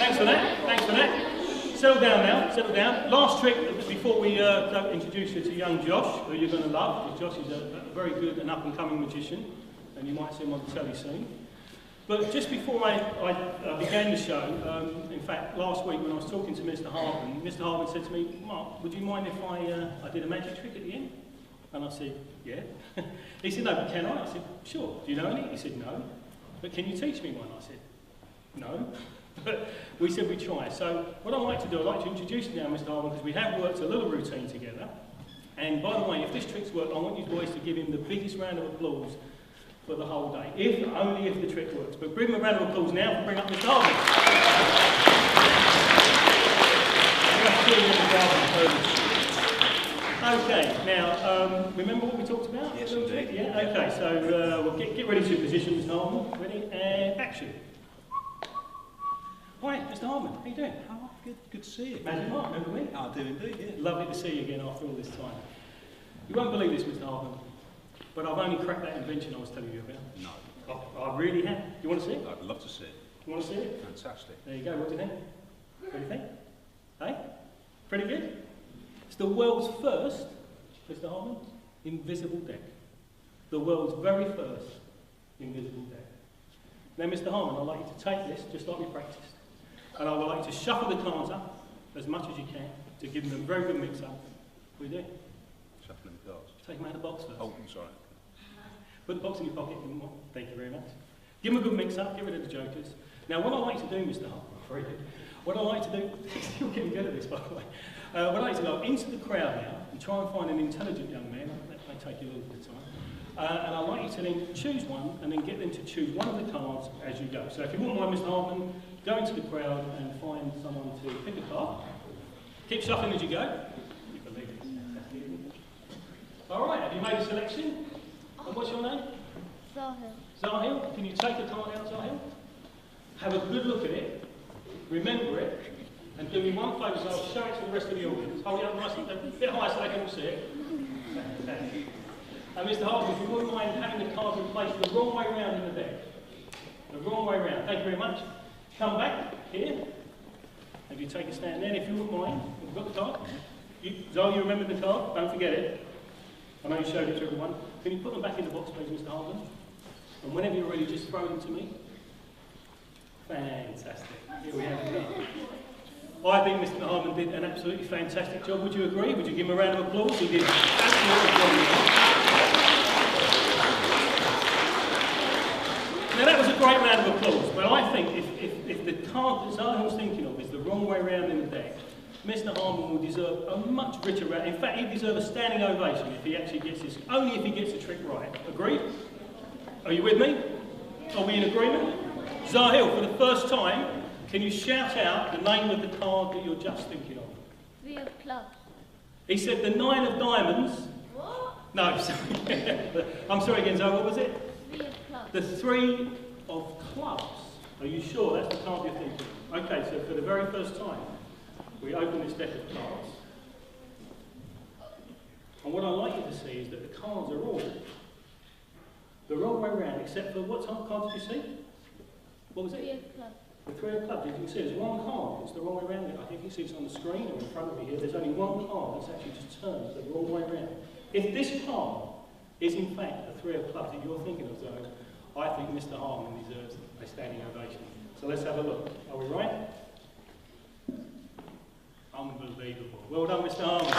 Thanks for that. Thanks for that. Settle down now. Settle down. Last trick before we introduce you to young Josh, who you're going to love. Josh is a very good and up-and-coming magician, and you might see him on the telly soon. But just before I began the show, in fact, last week when I was talking to Mr. Hartman, Mr. Hartman said to me, "Mark, would you mind if I did a magic trick at the end?" And I said, "Yeah." He said, "No, but can I?" I said, "Sure. Do you know any?" He said, "No." "But can you teach me one?" I said, "No." But we said we'd try. So what I'd like to do, I'd like to introduce you now, Mr. Hartman, because we have worked a little routine together. And by the way, if this trick's worked, I want you boys to give him the biggest round of applause for the whole day, only if the trick works. But bring him a round of applause now and bring up Mr. Hartman. Okay, now, remember what we talked about? Yes, indeed. Yeah, okay, so we'll get ready to position, Mr. Hartman. Ready, and action. Hi, Mr. Hartman, how you doing? Oh, good to see you. Magic Mark, remember me? I do indeed, yeah. Lovely to see you again after all this time. You won't believe this, Mr. Hartman, but I've only cracked that invention I was telling you about. No. I really have. You want to see it? I'd love to see it. You want to see it? Fantastic. There you go, what do you think? What do you think? Hey? Pretty good? It's the world's first, Mr. Hartman, invisible deck. The world's very first invisible deck. Now, Mr. Hartman, I'd like you to take this, just like we practiced, and I would like you to shuffle the cards up as much as you can to give them a very good mix-up. What do you do? Shuffling the cards. Take them out of the box first. Oh, I'm sorry. Put the box in your pocket. Thank you very much. Give them a good mix-up, get rid of the jokers. Now, what I like to do, Mr. Hartman, very good. What I like to do, you're getting good at this, by the way. What I like to go into the crowd now and try and find an intelligent young man. That may take you a little bit of time. And I'd like you to then choose one and then get them to choose one of the cards as you go. So if you wouldn't mind, Mr. Hartman, go into the crowd and find someone to pick a card. Keep shuffling as you go. You believe it. All right, have you made a selection? And what's your name? Zahil. Zahil, can you take a card out, Zahil? Have a good look at it, remember it, and do me one favour, so I'll show it to the rest of the audience. Hold it up nice and a bit higher so they can all see it. Thank you. And Mr. Hartman, if you wouldn't mind having the cards in place the wrong way round in the deck. The wrong way round. Thank you very much. Come back here. If you take a stand there, if you wouldn't mind. You've got the card. Zahil, you remember the card? Don't forget it. I know you showed it to everyone. Can you put them back in the box, please, Mr. Hartman? And whenever you're ready, just throw them to me. Fantastic. Here we have it. I think Mr. Hartman did an absolutely fantastic job. Would you agree? Would you give him a round of applause? He did absolutely brilliant. Now that was a great round of applause, but I think if the card that Zahil's thinking of is the wrong way round in the deck, Mr. Hartman will deserve a much richer round. In fact, he'd deserve a standing ovation if he actually gets this, only if he gets the trick right. Agreed? Are you with me? Are we in agreement? Zahil, for the first time, can you shout out the name of the card that you're just thinking of? 3 of clubs. He said the 9 of diamonds. What? No, sorry. I'm sorry again, Zahil, what was it? 3 of clubs. The 3 of clubs. Are you sure that's the card you're thinking? Okay, so for the very first time, we open this deck of cards. And what I'd like you to see is that the cards are all the wrong way round, except for what type of card did you see? What was it? 3 of clubs. The 3 of clubs. You can see there's one card. It's the wrong way round. I think you can see it's on the screen or in front of me here. There's only one card that's actually just turned the wrong way round. If this card is in fact the 3 of clubs that you're thinking of, though, I think Mr. Hartman deserves a standing ovation. So let's have a look. Are we right? Unbelievable. Well done, Mr. Hartman.